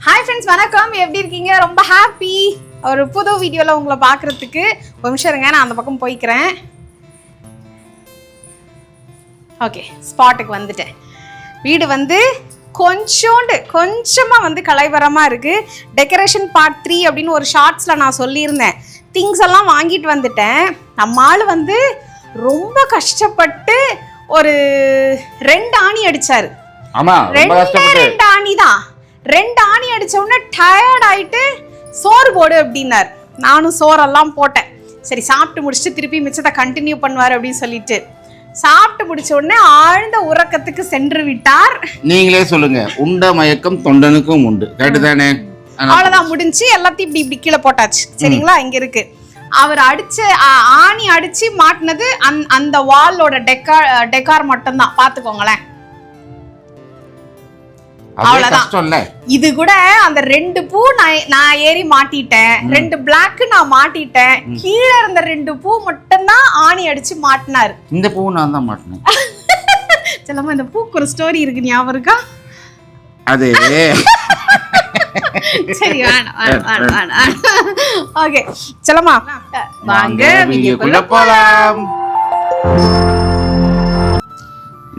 Hi friends, வணக்கம். எப்படி இருக்கீங்க? ரொம்ப ஹாப்பி ஒரு புது வீடியோவில் உங்களை பார்க்குறதுக்கு. ஒரு நிமிஷம் இருங்க, நான் அந்த பக்கம் போய்க்கிறேன். ஓகே, ஸ்பாட்டுக்கு வந்துட்டேன். வீடு வந்து கொஞ்சமாக வந்து கலைவரமாக இருக்குது. டெக்கரேஷன் பார்ட் 3 அப்படின்னு ஒரு ஷார்ட்ஸில் நான் சொல்லியிருந்தேன். திங்ஸ் எல்லாம் வாங்கிட்டு வந்துட்டேன். நம்ம ஆள் வந்து ரொம்ப கஷ்டப்பட்டு ஒரு 2 ஆணி அடித்தார். ஆமாம், ரெண்டு ஆணி தான். 2 ஆணி அடிச்ச உடனே டயர்ட் ஆயிட்டு சோறு போடு அப்படின்னார். நானும் சோறெல்லாம் போட்டேன். சரி, சாப்பிட்டு முடிச்சுட்டு திருப்பி மிச்சத்தை கண்டினியூ பண்ணுவார் அப்படின்னு சொல்லிட்டு சாப்பிட்டு முடிச்ச உடனே ஆழ்ந்த உறக்கத்துக்கு சென்று விட்டார். நீங்களே சொல்லுங்க, உண்ட மயக்கம் தொண்டனுக்கும் உண்டு, கேட்டுதானே? அவ்வளவுதான், முடிஞ்சு எல்லாத்தையும் இப்படி கீழே போட்டாச்சு. சரிங்களா? இங்க இருக்கு. அவர் அடிச்ச ஆணி அடிச்சு மாட்டினது அந்த வாலோட டெக்கார் மட்டும் தான். பாத்துக்கோங்களேன். அவ்வளவுதான். இது கூட அந்த 2 பூ நான் ஏறி மாட்டிட்டேன், 2 பிளாக் நான் மாட்டிட்டேன். கீழே இருந்த 2 பூ மட்டும் தான் ஆணி அடிச்சு மாட்டினாரு. இந்த பூ நான் தான் மாட்டினேன். செல்லம்மா, இந்த பூக்கு ஒரு ஸ்டோரி இருக்கு, ஞாபகம் இருக்கா? அது சரி, வேணாம். ஓகே செல்லம்மா, வாங்க வீடியோக்குள்ள போலாம்.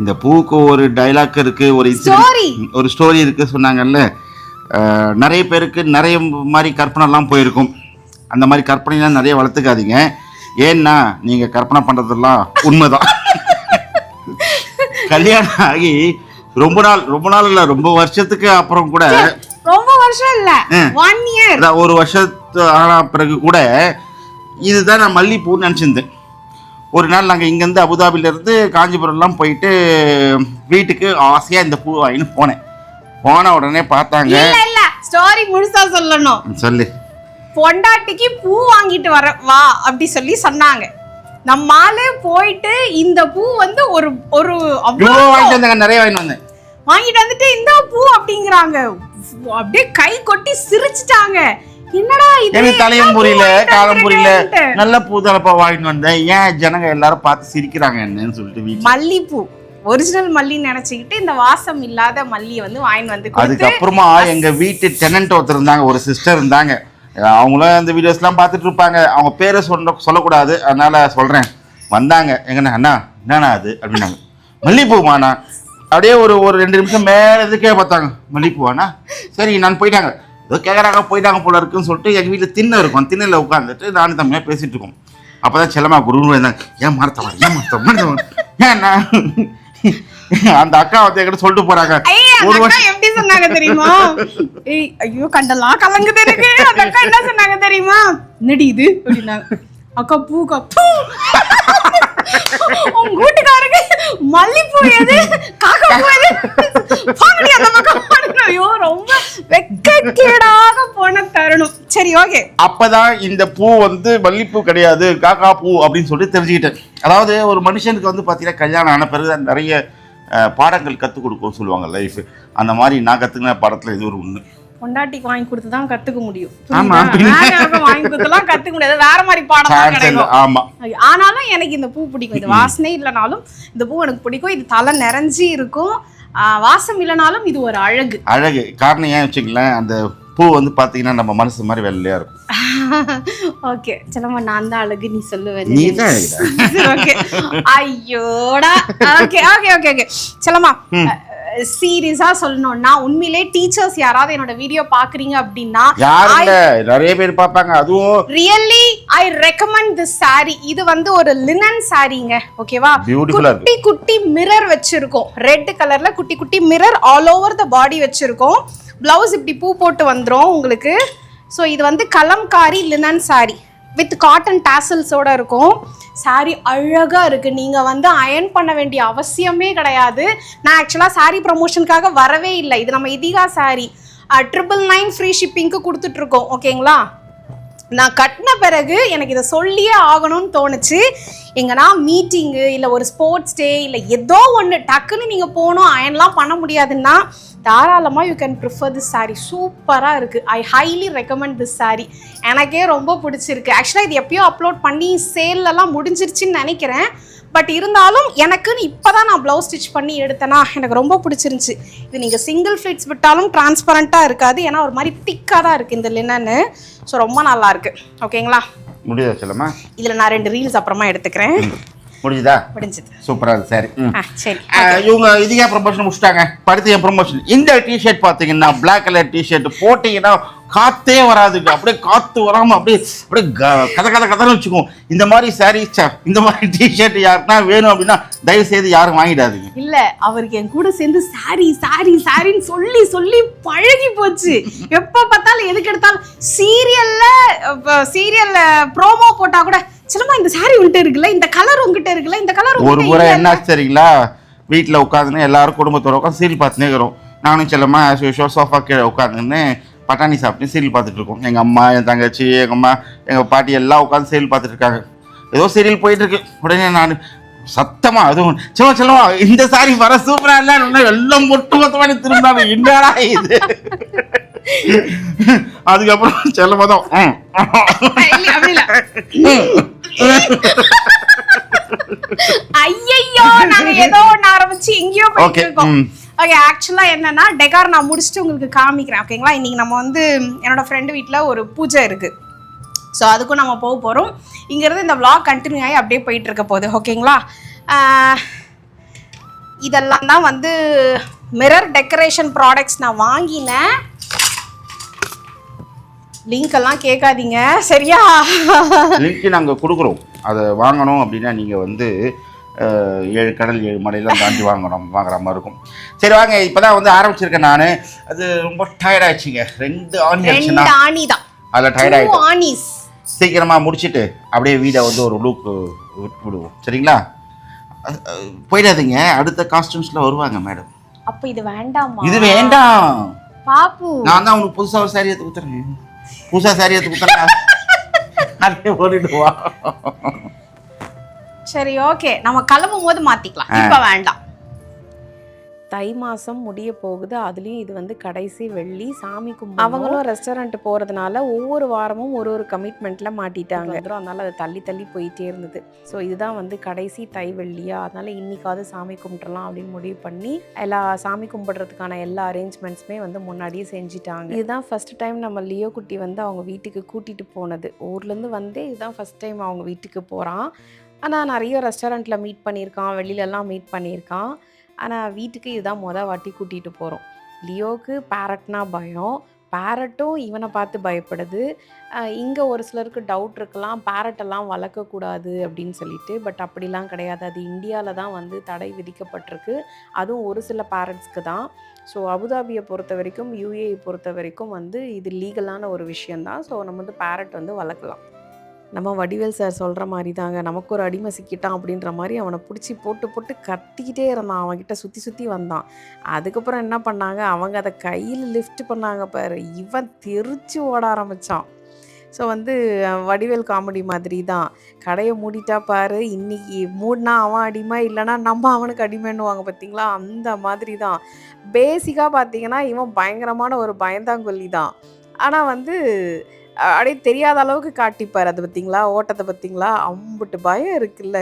இந்த பூக்கு ஒரு டைலாக் இருக்கு, ஒரு ஸ்டோரி இருக்கு சொன்னாங்கல்ல. நிறைய பேருக்கு நிறைய மாதிரி கற்பனைலாம் போயிருக்கும். அந்த மாதிரி கற்பனைலாம் நிறைய வளர்த்துக்காதீங்க. ஏன்னா நீங்க கற்பனை பண்றதெல்லாம் உண்மைதான். கல்யாணம் ஆகி ரொம்ப நாள் இல்ல, ரொம்ப வருஷத்துக்கு அப்புறம் கூட, ரொம்ப வருஷம் இல்ல, 1 இயர், ஒரு வருஷத்து ஆன பிறகு கூட இதுதான் நான் மல்லிப்பூன்னு நினச்சிருந்தேன். ஒரு நாள் நாங்கள் இங்கேருந்து அபுதாபிலேருந்து காஞ்சிபுரம்லாம் போயிட்டு வீட்டுக்கு ஆசையாக இந்த பூ வாங்கின்னு போன உடனே பார்த்தாங்க. இல்ல ஸ்டோரி முழுசா சொல்லணும். சொல்லு. பொண்டாட்டிக்கு பூ வாங்கிட்டு வா அப்படி சொல்லி சொன்னாங்க. நம்ம ஆளு போயிட்டு இந்த பூ வந்து ஒரு வாங்கிட்டு வந்தாங்க, நிறைய வாங்கிட்டு வந்துட்டு இந்த பூ அப்படிங்கிறாங்க. அப்படியே கை கொட்டி சிரிச்சுட்டாங்க. என்னடா இது, எனக்கு தலையும் புரியல காலம் புரியல. நல்ல பூதலப்பா வாங்கிட்டு வந்தேன், ஏன் ஜனங்க எல்லாரும் பார்த்து சிரிக்கிறாங்க என்னன்னு சொல்லிட்டு. மல்லிப்பூ ஒரிஜினல் மல்லி நினைச்சுக்கிட்டு இந்த வாசம் இல்லாத மல்லியை வந்து வாங்கிட்டு வந்து. அதுக்கப்புறமா எங்க வீட்டு டெனன்ட் ஒருத்தர் இருந்தாங்க, ஒரு சிஸ்டர் இருந்தாங்க. அவங்களும் இந்த வீடியோஸ்லாம் பார்த்துட்டு இருப்பாங்க. அவங்க பேரை சொல்லக்கூடாது, அதனால சொல்றேன். வந்தாங்க, எங்கண்ணா அண்ணா என்னண்ணா அது அப்படின்னாங்க. மல்லிப்பூவாண்ணா. அப்படியே ஒரு 2 நிமிஷம் மேலே இதுக்கே பார்த்தாங்க. மல்லிப்பூவாண்ணா, சரி நான் போயிட்டாங்க. ஏதோ கேட்குறாங்க, போயிட்டாங்க போல இருக்குன்னு சொல்லிட்டு எங்கள் வீட்டில் திண்ணை இருக்கும், திண்ணையில் உட்காந்துட்டு நானும் தம்பியாக பேசிகிட்டு இருக்கோம். அப்போ தான் செல்லமா குருன்னு இருந்தாங்க. ஏன் மறத்தவன் ஏன்னா அந்த அக்கா வந்து என்கிட்ட சொல்லிட்டு போறாங்க. ஒரு வருஷம் எப்படி சொன்னாங்க தெரியுமா? ஐயோ கண்டெல்லாம் கலங்குது எனக்கு. அந்த அக்கா என்ன சொன்னாங்க தெரியுமா? என்னடி இது அப்படின்னாங்க. அக்கா பூக்கா உங்க வீட்டுக்காரருக்கு மல்லிப்பூ எது, காக்கா பூ எது, அந்த பக்கம். ஐயோ, ரொம்ப வெட்கக்கேடாக போன தருணம். சரி, ஓகே. அப்பதான் இந்த பூ வந்து மல்லிப்பூ கிடையாது, காக்கா பூ அப்படின்னு சொல்லி தெரிஞ்சுக்கிட்டேன். அதாவது ஒரு மனுஷனுக்கு வந்து பாத்தீங்கன்னா கல்யாணம் ஆன பிறகு நிறைய பாடங்கள் கற்றுக் கொடுக்கும் சொல்லுவாங்க லைஃப். அந்த மாதிரி நான் கற்றுக்கின பாடத்தில் இது ஒரு ஒன்று. பொண்டாட்டிக்கு வாங்கி கொடுத்து தான் கத்துக்க முடியும். வாங்கி கொடுத்துலாம் கத்துக்க முடியாது, வேற மாதிரி பாடம் கிடைக்கும். ஆமா, ஆனாலும் எனக்கு இந்த பூ பிடிக்கும். இது வாசனை இல்லைனாலும் இந்த பூ எனக்கு பிடிக்கும். இது தலை நிறைஞ்சி இருக்கும், வாசம் இல்லைனாலும் இது ஒரு அழகு. காரணம் ஏன் வச்சுங்களேன், அந்த பூ வந்து பாத்தீங்கன்னா நம்ம மனசு மாதிரி வெள்ளையா இருக்கும். ஓகே செல்லம்மா, நான் தான் அழகு, நீ சொல்லுவேன். நீ தான் ஓகே. ஐயோடா. ஓகே ஓகே ஓகே ஓகே செல்லம்மா, சீரியஸா சொல்லணும்னா உண்மையிலே டீச்சர்ஸ் யாராவது என்னோட வீடியோ பாக்குறீங்க அப்படின்னா, நிறைய பேர் பாப்பாங்க. அதுவும் really I recommend this saree. இது வந்து ஒரு லினன் சாரீங்க, ஓகேவா? குட்டி மிரர் வச்சிருக்கோம், ரெட் கலர்ல குட்டி மிரர் ஆல் ஓவர் த பாடி வச்சிருக்கோம். பிளவுஸ் இப்படி பூ போட்டு வந்துரும் உங்களுக்கு. ஸோ இது வந்து kalamkari linen sari with cotton டாசல்ஸோட இருக்கும். சாரி அழகா இருக்கு. நீங்க வந்து அயர்ன் பண்ண வேண்டிய அவசியமே கிடையாது. நான் ஆக்சுவலா சாரி ப்ரமோஷனுக்காக வரவே இல்லை. இது நம்ம இதிகா சாரி 999 ஃப்ரீ ஷிப்பிங்க்கு கொடுத்துட்டு இருக்கோம், ஓகேங்களா? நான் கட்டின பிறகு எனக்கு இதை சொல்லியே ஆகணும்னு தோணுச்சு. எங்கன்னா மீட்டிங்கு இல்லை ஒரு ஸ்போர்ட்ஸ் டே இல்லை ஏதோ ஒன்று டக்குன்னு நீங்கள் போகணும், அயன்லாம் பண்ண முடியாதுன்னா தாராளமாக you can prefer this sari. சூப்பராக இருக்குது. ஐ ஹைலி ரெக்கமெண்ட் திஸ் சாரீ. எனக்கே ரொம்ப பிடிச்சிருக்கு. ஆக்சுவலாக இது எப்பயோ அப்லோட் பண்ணி சேல்லலாம் முடிஞ்சிருச்சுன்னு நினைக்கிறேன். பட் இருந்தாலும் எனக்குன்னு இப்போதான் நான் ப்ளவுஸ் ஸ்டிச் பண்ணி எடுத்தேன்னா எனக்கு ரொம்ப பிடிச்சிருந்துச்சு. இது நீங்கள் சிங்கிள் ஃப்ளிட்ஸ் விட்டாலும் டிரான்ஸ்பரண்ட்டாக இருக்காது, ஏன்னா ஒரு மாதிரி திக்காக தான் இருக்குது இந்த லினன்னு. ஸோ ரொம்ப நல்லா இருக்கு. ஓகேங்களா, முடியுதா சொல்லுமா? இதில் நான் 2 ரீல்ஸ் அப்புறமா எடுத்துக்கிறேன். முடிஞ்சுதா? முடிஞ்சது. சூப்பரா இருக்கு. சரி சரி, இவங்க இதுக்கே ப்ரமோஷன் முடிச்சிட்டாங்க. படுத்து என் ப்ரமோஷன். இந்த டிஷர்ட் பார்த்தீங்கன்னா பிளாக் கலர் டிஷர்ட் போட்டீங்கன்னா காத்தே வராதுங்க. அப்படியே காத்து வராம அப்படியே அப்படியே கதை வச்சுக்குவோம். இந்த மாதிரி சாரி இந்த மாதிரி டிஷர்ட் யாருன்னா வேணும் அப்படின்னா தயவு செய்து யாரும் வாங்கிடாதீங்க. இல்ல, அவருக்கு என் கூட சேர்ந்து சாரி சாரி சாரின்னு சொல்லி சொல்லி பழகி போச்சு. எப்ப பார்த்தாலும் எதுக்கு எடுத்தாலும் சீரியல்ல ப்ரோமோ போட்டா கூட சிலமா இந்த சாரி உங்ககிட்ட இருக்குல்ல, இந்த கலர் உங்ககிட்ட இருக்குல்ல, இந்த கலர். ஒரு முறை என்ன சரிங்களா, வீட்டில் உட்காந்துன்னு எல்லாரும் குடும்பத்தோட உட்காந்து சீரியல் பார்த்துனே இருக்கிறோம். நானும் செல்லம்மா சோஃபா கீழே உட்காந்துன்னு பட்டாணி சாப்பிட்டு சீரியல் பார்த்துட்டு இருக்கோம். எங்கள் அம்மா, என் தங்கச்சி, எங்கள் அம்மா, எங்கள் பாட்டி எல்லாம் உட்காந்து சீரியல் பார்த்துட்டு இருக்காங்க. ஏதோ சீரியல் போயிட்டு இருக்கு. உடனே நான் சத்தமா அதுவும் செல்லமா இந்த சாரி வர சூப்பரா இல்ல, எல்லாம் மொட்டு மொத்தமா திரும்பினாங்க. என்னடா இது? அதுக்கப்புறம் செல்லமா தான் ஐயோ நாங்க ஏதோ ஒன்று ஆரம்பிச்சு எங்கேயோ போயிட்டு இருக்கோம். ஓகே, ஆக்சுவலா என்னன்னா டெகார் நான் முடிச்சுட்டு உங்களுக்கு காமிக்கிறேன். ஓகேங்களா, இன்னைக்கு நம்ம வந்து என்னோட ஃப்ரெண்டு வீட்டில் ஒரு பூஜை இருக்கு. ஸோ அதுக்கும் நம்ம போக போகிறோம். இங்கேருந்து இந்த vlog கண்டினியூ ஆகி அப்படியே போயிட்டு இருக்க போகுது. ஓகேங்களா, இதெல்லாம் தான் வந்து மிரர் டெக்கரேஷன் ப்ராடக்ட்ஸ் நான் வாங்கினேன். லிங்க் எல்லாம் கேட்காதீங்க சரியா? லிங்க் நாங்கள் கொடுக்குறோம். அதை வாங்கணும் அப்படின்னா நீங்கள் வந்து 7 கடல் 7 மலையெல்லாம் தாண்டி வாங்குற மாதிரி இருக்கும். சரி வாங்க, இப்போதான் வந்து ஆரம்பிச்சிருக்கேன் நான். அது ரொம்ப டயர்டாகிடுச்சிங்க. 2 ஆணி தான் அதில் டயர்டாகிடுச்சு. சீக்கிரமாக முடிச்சுட்டு அப்படியே வீடை வந்து ஒரு லூக்கு விடுவோம் சரிங்களா? போயிடாதீங்க, அடுத்த காஸ்டியூம்ஸில் வருவாங்க மேடம். அப்போ இது வேண்டாமா? இது வேண்டாம் பாப்பு. நான் தான் உனக்கு புதுசாக ஒரு சாரி எடுத்து கொடுத்துறேன். புதுசாக சாரி எடுத்து கொடுத்துறேன். அப்படியே ஓடிடுவா. சரி ஓகே, நம்ம கிளம்பும் போது மாத்திக்கலாம், இப்ப வேண்டாம். தை மாதம் முடிய போகுது. அதுலேயும் இது வந்து கடைசி வெள்ளி. சாமி கும்பிட்டு அவங்களும் ரெஸ்டாரண்ட் போகிறதுனால ஒவ்வொரு வாரமும் ஒரு கமிட்மெண்ட்டில் மாட்டிட்டாங்க. அதனால் அது தள்ளி தள்ளி போயிட்டே இருந்தது. ஸோ இதுதான் வந்து கடைசி தை வெள்ளியா, அதனால் இன்றைக்காவது சாமி கும்பிட்றலாம் அப்படின்னு முடிவு பண்ணி எல்லா சாமி கும்பிட்றதுக்கான எல்லா அரேஞ்ச்மெண்ட்ஸுமே வந்து முன்னாடியே செஞ்சுட்டாங்க. இதுதான் ஃபஸ்ட் டைம் நம்ம லியோ குட்டி வந்து அவங்க வீட்டுக்கு கூட்டிகிட்டு போனது. ஊர்லேருந்து வந்து இதுதான் ஃபஸ்ட் டைம் அவங்க வீட்டுக்கு போகிறான். ஆனால் நிறைய ரெஸ்டாரண்ட்டில் மீட் பண்ணியிருக்கான், வெளியிலலாம் மீட் பண்ணியிருக்கான். ஆனால் வீட்டுக்கு இதுதான் வாட்டி கூட்டிகிட்டு போகிறோம். லியோவுக்கு பேரட்னா பயம், பேரட்டும் இவனை பார்த்து பயப்படுது. இங்கே ஒரு சிலருக்கு டவுட் இருக்கலாம், பேரட்டெல்லாம் வளர்க்கக்கூடாது அப்படின்னு சொல்லிட்டு. பட் அப்படிலாம் கிடையாது, அது இந்தியாவில் தான் வந்து தடை விதிக்கப்பட்டிருக்கு. அதுவும் ஒரு சில பேரட்ஸ்க்கு தான். ஸோ அபுதாபியை பொறுத்த வரைக்கும், யூஏஇ பொறுத்த வரைக்கும் வந்து இது லீகலான ஒரு விஷயந்தான். ஸோ நம்ம வந்து பேரட் வந்து வளர்க்கலாம். நம்ம வடிவேல் சார் சொல்கிற மாதிரி தாங்க, நமக்கு ஒரு அடிமை சிக்கிட்டான் அப்படின்ற மாதிரி அவனை பிடிச்சி போட்டு போட்டு கத்திக்கிட்டே இருந்தான். அவன்கிட்ட சுற்றி சுற்றி வந்தான். அதுக்கப்புறம் என்ன பண்ணாங்க, அவங்க அதை கையில் லிஃப்ட் பண்ணாங்க பாரு, இவன் தெரிச்சு ஓட ஆரம்பித்தான். ஸோ வந்து வடிவேல் காமெடி மாதிரி தான். கடையை மூடிட்டா பாரு, இன்னைக்கு மூடினா அவன் அடிமை, இல்லைனா நம்ம அவனுக்கு அடிமைன்னுவாங்க பார்த்தீங்களா, அந்த மாதிரி தான். பேசிக்காக பார்த்தீங்கன்னா இவன் பயங்கரமான ஒரு பயந்தாங்கொல்லி தான். ஆனால் வந்து அப்படியே தெரியாத அளவுக்கு காட்டிப்பார். அது பார்த்தீங்களா, ஓட்டத்தை பார்த்தீங்களா, அம்புட்டு பயம் இருக்குல்ல,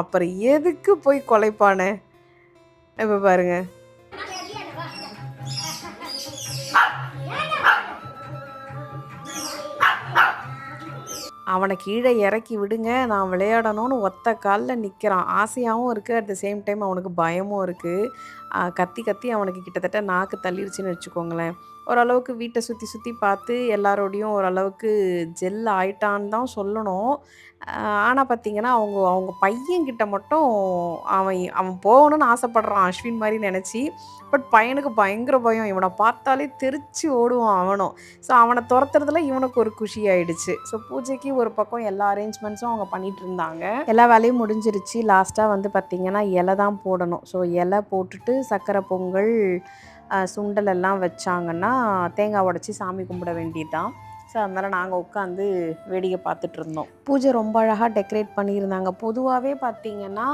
அப்புறம் எதுக்கு போய் கொலைப்பானே. இப்போ பாருங்க, அவனை கீழே இறக்கி விடுங்க, நான் விளையாடணும்னு ஒத்த காலில் நிற்கிறான். ஆசையாகவும் இருக்குது, அட் த சேம் டைம் அவனுக்கு பயமும் இருக்குது. கத்தி கத்தி அவனுக்கு கிட்டத்தட்ட நாக்கு தள்ளிடுச்சுன்னு வச்சுக்கோங்களேன். ஓரளவுக்கு வீட்டை சுற்றி சுற்றி பார்த்து எல்லாரோடையும் ஓரளவுக்கு ஜெல் ஆயிட்டான்னு தான் சொல்லணும். ஆனால் பார்த்திங்கன்னா அவங்க பையன்கிட்ட மட்டும் அவன் போகணுன்னு ஆசைப்பட்றான், அஸ்வின் மாதிரி நினச்சி. பட் பையனுக்கு பயங்கர பயம், இவனை பார்த்தாலே தெரிச்சு ஓடுவான் அவனும். ஸோ அவனை துரத்துறதுல இவனுக்கு ஒரு குஷி ஆயிடுச்சு. ஸோ பூஜைக்கு ஒரு பக்கம் எல்லா அரேஞ்ச்மெண்ட்ஸும் அவங்க பண்ணிகிட்டு இருந்தாங்க. எல்லா வேலையும் முடிஞ்சிருச்சு. லாஸ்ட்டாக வந்து பார்த்திங்கன்னா இலை தான் போடணும். ஸோ இலை போட்டுட்டு சக்கரை பொங்கல், சுண்டல் எல்லாம் வச்சாங்கன்னா தேங்காய் உடச்சி சாமி கும்பிட வேண்டியது தான். ஸோ அதனால் நாங்கள் உட்காந்து வேடிக்கை பார்த்துட்டு இருந்தோம். பூஜை ரொம்ப அழகாக டெக்கரேட் பண்ணியிருந்தாங்க. பொதுவாகவே பார்த்திங்கன்னா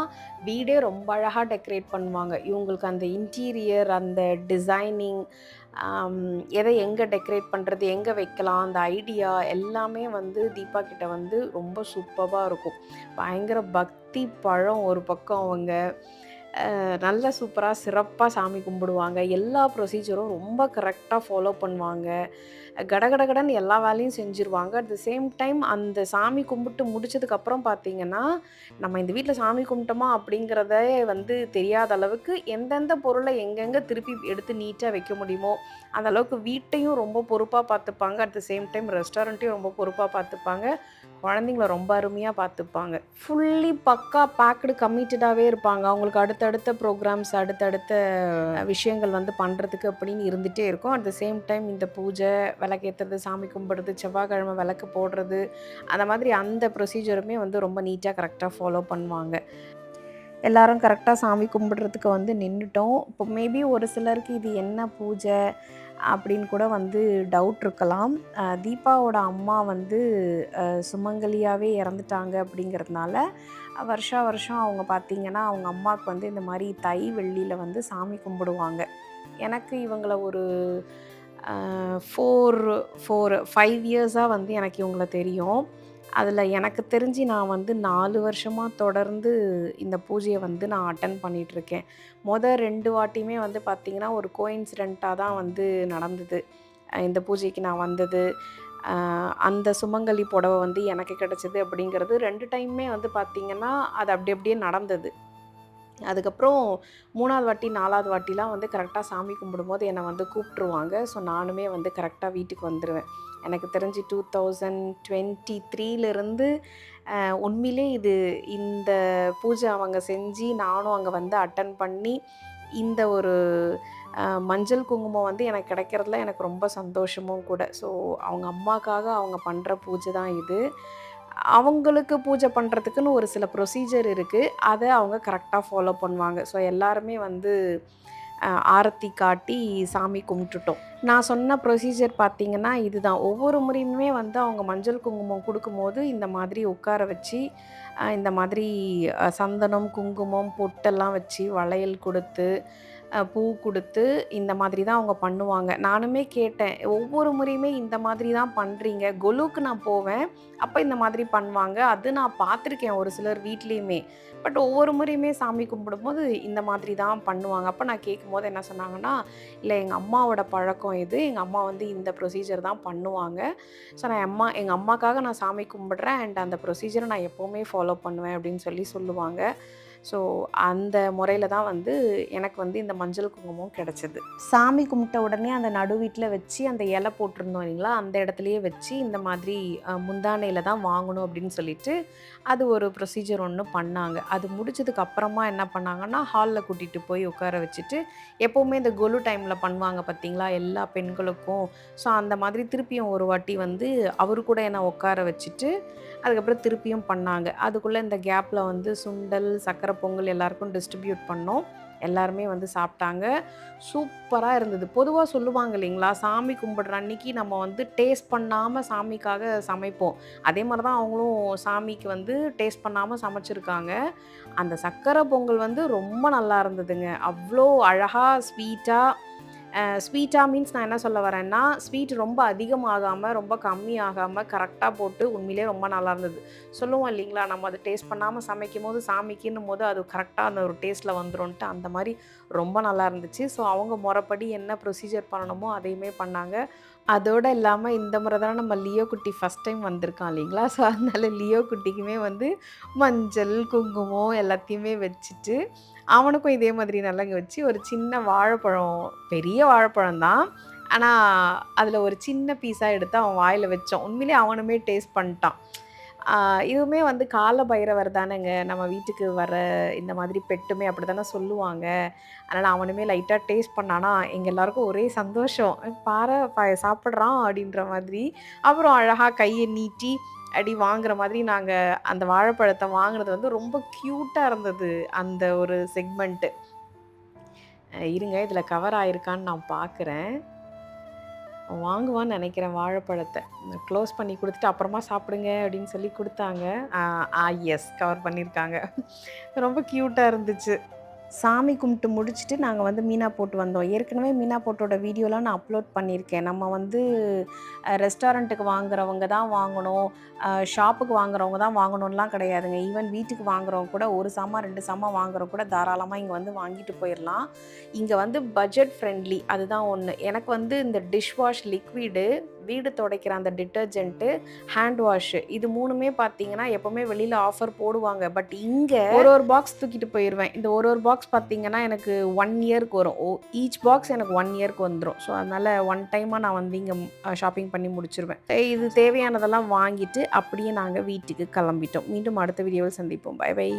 வீடே ரொம்ப அழகாக டெக்கரேட் பண்ணுவாங்க. இவங்களுக்கு அந்த இன்டீரியர், அந்த டிசைனிங், எதை எங்கே டெக்கரேட் பண்ணுறது, எங்கே வைக்கலாம், அந்த ஐடியா எல்லாமே வந்து தீபா கிட்ட வந்து ரொம்ப சூப்பராக இருக்கும். பயங்கர பக்தி பழம் ஒரு பக்கம் அவங்க. நல்லா சூப்பராக சிறப்பாக சாமி கும்பிடுவாங்க. எல்லா ப்ரொசீஜரும் ரொம்ப கரெக்டாக ஃபாலோ பண்ணுவாங்க. கடகடகடன்னு எல்லா வேலையும் செஞ்சுருவாங்க. அட் த சேம் டைம் அந்த சாமி கும்பிட்டு முடிச்சதுக்கப்புறம் பார்த்தீங்கன்னா, நம்ம இந்த வீட்ல சாமி கும்பிட்டோமா அப்படிங்கிறதே வந்து தெரியாத அளவுக்கு எந்தெந்த பொருளை எங்கெங்கே திருப்பி எடுத்து நீட்டாக வைக்க முடியுமோ, அந்த அளவுக்கு வீட்டையும் ரொம்ப பொறுப்பாக பார்த்துப்பாங்க. அட் த சேம் டைம் ரெஸ்டாரண்ட்டையும் ரொம்ப பொறுப்பாக பார்த்துப்பாங்க. குழந்தைங்கள ரொம்ப அருமையாக பார்த்துப்பாங்க. ஃபுல்லி பக்கா பேக்டு கமிட்டடாகவே இருப்பாங்க. அவங்களுக்கு அடுத்தடுத்த ப்ரோக்ராம்ஸ், அடுத்தடுத்த விஷயங்கள் வந்து பண்ணுறதுக்கு அப்படின்னு இருந்துகிட்டே இருக்கும். அட் த சேம் டைம் இந்த பூஜை, விளக்கேற்றுறது, சாமி கும்பிடுறது, செவ்வாய்க்கிழமை விளக்கு போடுறது, அந்த மாதிரி அந்த ப்ரொசீஜருமே வந்து ரொம்ப நீட்டாக கரெக்டாக ஃபாலோ பண்ணுவாங்க. எல்லாரும் கரெக்டாக சாமி கும்பிடுறதுக்கு வந்து நின்றுட்டோம். இப்போ மேபி ஒரு சிலருக்கு இது என்ன பூஜை அப்படின்னு கூட வந்து டவுட் இருக்கலாம். தீபாவோட அம்மா வந்து சுமங்கலியாகவே இறந்துட்டாங்க அப்படிங்கிறதுனால வருஷம் வருஷம் அவங்க பார்த்திங்கன்னா அவங்க அம்மாவுக்கு வந்து இந்த மாதிரி தை வெள்ளியில் வந்து சாமி கும்பிடுவாங்க. எனக்கு இவங்கள ஒரு 5 இயர்ஸாக வந்து எனக்கு இவங்கள தெரியும். அதில் எனக்கு தெரிஞ்சு நான் வந்து 4 வருஷமாக தொடர்ந்து இந்த பூஜையை வந்து நான் அட்டன் பண்ணிகிட்ருக்கேன். 2 வாட்டியுமே வந்து பார்த்திங்கன்னா ஒரு கோஇன்சிடெண்ட்டாக தான் வந்து நடந்தது. இந்த பூஜைக்கு நான் வந்தது, அந்த சுமங்கலி புடவை வந்து எனக்கு கிடச்சிது அப்படிங்கிறது 2 டைமுமே வந்து பார்த்திங்கன்னா அது அப்படி அப்படியே நடந்தது. அதுக்கப்புறம் 3வது வாட்டி 4வது வாட்டிலாம் வந்து கரெக்டாக சாமி கும்பிடும்போது என்னை வந்து கூப்பிட்ருவாங்க. ஸோ நானுமே வந்து கரெக்டாக வீட்டுக்கு வந்துடுவேன். எனக்கு தெரிஞ்சு 2023லேருந்து உண்மையிலே இந்த பூஜை அவங்க செஞ்சு நானும் அங்கே வந்து அட்டன் பண்ணி இந்த ஒரு மஞ்சள் குங்குமம் வந்து எனக்கு கிடைக்கிறதுல எனக்கு ரொம்ப சந்தோஷமும் கூட. ஸோ அவங்க அம்மாக்காக அவங்க பண்ணுற பூஜை தான் இது. அவங்களுக்கு பூஜை பண்ணுறதுக்குன்னு ஒரு சில ப்ரொசீஜர் இருக்குது. அதை அவங்க கரெக்டாக ஃபாலோ பண்ணுவாங்க. ஸோ எல்லாருமே வந்து ஆரத்தி காட்டி சாமி கும்பிட்டுட்டோம். நான் சொன்ன ப்ரொசீஜர் பார்த்திங்கன்னா இதுதான். ஒவ்வொரு முறையுமே வந்து அவங்க மஞ்சள் குங்குமம் கொடுக்கும்போது இந்த மாதிரி உட்கார வச்சு இந்த மாதிரி சந்தனம், குங்குமம், பொட்டெல்லாம் வச்சு வளையல் கொடுத்து பூ கொடுத்து இந்த மாதிரி தான் அவங்க பண்ணுவாங்க. நானுமே கேட்டேன், ஒவ்வொரு முறையுமே இந்த மாதிரி தான் பண்ணுறீங்க? கொலுக்கு நான் போவேன், அப்போ இந்த மாதிரி பண்ணுவாங்க. அது நான் பார்த்துருக்கேன் ஒரு சிலர் வீட்லேயுமே. பட் ஒவ்வொரு முறையுமே சாமி கும்பிடும்போது இந்த மாதிரி தான் பண்ணுவாங்க. அப்போ நான் கேட்கும்போது என்ன சொன்னாங்கன்னா, இல்லை எங்கள் அம்மாவோட பழக்கம் இது, எங்கள் அம்மா வந்து இந்த ப்ரொசீஜர் தான் பண்ணுவாங்க. ஸோ எங்கள் அம்மாக்காக நான் சாமி கும்பிடுறேன் அண்ட் அந்த ப்ரொசீஜரை நான் எப்போவுமே ஃபாலோ பண்ணுவேன் அப்படின்னு சொல்லுவாங்க. ஸோ அந்த முறையில் தான் வந்து எனக்கு வந்து இந்த மஞ்சள் குங்குமம் கிடச்சிது. சாமி கும்பிட்ட உடனே அந்த நடு வீட்டில் வச்சு அந்த இலை போட்டிருந்தோம் இல்லைங்களா, அந்த இடத்துலையே வச்சு இந்த மாதிரி முந்தானையில் தான் வாங்கணும் அப்படின்னு சொல்லிட்டு அது ஒரு ப்ரொசீஜர் ஒன்று பண்ணாங்க. அது முடிச்சதுக்கு அப்புறமா என்ன பண்ணாங்கன்னா, ஹாலில் கூட்டிகிட்டு போய் உட்கார வச்சுட்டு எப்போவுமே இந்த கொலு டைமில் பண்ணுவாங்க பார்த்திங்களா எல்லா பெண்களுக்கும். ஸோ அந்த மாதிரி திருப்பியும் ஒரு வாட்டி வந்து அவரு கூட என்னை உட்கார வச்சுட்டு அதுக்கப்புறம் திருப்பியும் பண்ணாங்க. அதுக்குள்ளே இந்த கேப்பில் வந்து சுண்டல், சக்கரை பொங்கல் எல்லாருக்கும் டிஸ்ட்ரிபியூட் பண்ணோம். எல்லாருமே வந்து சாப்பிட்டாங்க. சூப்பராக இருந்தது. பொதுவாக சொல்லுவாங்க இல்லைங்களா, சாமி கும்பிடுற அன்னைக்கு நம்ம வந்து டேஸ்ட் பண்ணாமல் சாமிக்காக சமைப்போம். அதே மாதிரி தான் அவங்களும் சாமிக்கு வந்து டேஸ்ட் பண்ணாமல் சமைச்சிருக்காங்க. அந்த சக்கரை பொங்கல் வந்து ரொம்ப நல்லா இருந்ததுங்க. அவ்வளோ அழகாக ஸ்வீட்டாக மீன்ஸ் நான் என்ன சொல்ல வரேன்னா, ஸ்வீட் ரொம்ப அதிகமாகாமல் ரொம்ப கம்மியாகாமல் கரெக்டாக போட்டு உண்மையிலே ரொம்ப நல்லா இருந்தது. சொல்லுவோம் இல்லைங்களா, நம்ம அதை டேஸ்ட் பண்ணாமல் சமைக்கும் போது சாமிக்குன்னும் போது அது கரெக்டாக அந்த ஒரு டேஸ்ட்டில் வந்துரும்ன்ட்டு, அந்த மாதிரி ரொம்ப நல்லா இருந்துச்சு. ஸோ அவங்க முறைப்படி என்ன ப்ரொசீஜர் பண்ணணுமோ அதையுமே பண்ணாங்க. அதோடு இல்லாமல் இந்த முறை தான் நம்ம லியோ குட்டி ஃபஸ்ட் டைம் வந்திருக்கான் இல்லைங்களா, ஸோ அதனால லியோ குட்டிக்குமே வந்து மஞ்சள், குங்குமம் எல்லாத்தையுமே வச்சுட்டு அவனுக்கும் இதே மாதிரி நலங்கு வச்சு ஒரு சின்ன வாழைப்பழம், பெரிய வாழைப்பழம் தான், ஆனால் அதில் ஒரு சின்ன பீஸாக எடுத்து அவன் வாயில் வச்சோம். உண்மையிலே அவனுமே டேஸ்ட் பண்ணிட்டான். இதுவுமே வந்து கால பைரவர் தானேங்க, நம்ம வீட்டுக்கு வர இந்த மாதிரி பெட்டுமே அப்படி தானே சொல்லுவாங்க. அதனால் அவனுமே லைட்டாக டேஸ்ட் பண்ணானா எங்கள் எல்லாருக்கும் ஒரே சந்தோஷம். பாரு சாப்பிட்றான் அப்படின்ற மாதிரி. அப்புறம் அழகாக கையை நீட்டி அடி வாங்குற மாதிரி நாங்கள் அந்த வாழைப்பழத்தை வாங்கினது வந்து ரொம்ப க்யூட்டாக இருந்தது அந்த ஒரு செக்மெண்ட்டு. இருங்க, இதில் கவர் ஆயிருக்கான்னு நான் பார்க்குறேன். வாங்குவான்னு நினைக்கிறேன் வாழைப்பழத்தை. க்ளோஸ் பண்ணி கொடுத்துட்டு அப்புறமா சாப்பிடுங்க அப்படின்னு கொடுத்தாங்க. எஸ், கவர் பண்ணியிருக்காங்க. ரொம்ப க்யூட்டாக இருந்துச்சு. சாமி கும்பிட்டு முடிச்சுட்டு நாங்கள் வந்து மீனா போட்டு வந்தோம். ஏற்கனவே மீனா போட்டோட வீடியோலாம் நான் அப்லோட் பண்ணியிருக்கேன். நம்ம வந்து ரெஸ்டாரண்ட்டுக்கு வாங்குறவங்க தான் வாங்கணும், ஷாப்புக்கு வாங்குறவங்க தான் வாங்கணும்லாம் கிடையாதுங்க. ஈவன் வீட்டுக்கு வாங்குறவங்க கூட 1 சாமான் 2 சாமான் வாங்குறவங்க கூட தாராளமாக இங்கே வந்து வாங்கிட்டு போயிடலாம். இங்கே வந்து பட்ஜெட் ஃப்ரெண்ட்லி, அதுதான் ஒன்று. எனக்கு வந்து இந்த டிஷ் வாஷ் லிக்விடு, வீடு துடைக்கிற அந்த டிட்டர்ஜென்ட்டு, ஹேண்ட் வாஷு, இது 3மே பார்த்தீங்கன்னா எப்போவுமே வெளியில் ஆஃபர் போடுவாங்க. பட் இங்கே ஒரு பாக்ஸ் தூக்கிட்டு போயிடுவேன். இந்த ஒரு பாக்ஸ் பார்த்தீங்கன்னா எனக்கு 1 இயருக்கு வரும். ஈச் பாக்ஸ் எனக்கு 1 இயருக்கு வந்துடும். ஸோ அதனால் ஒன் டைமாக நான் வந்து இங்கே ஷாப்பிங் பண்ணி முடிச்சிருவேன். இது தேவையானதெல்லாம் வாங்கிட்டு அப்படியே நாங்கள் வீட்டுக்கு கிளம்பிட்டோம். மீண்டும் அடுத்த வீடியோவில் சந்திப்போம். Bye by.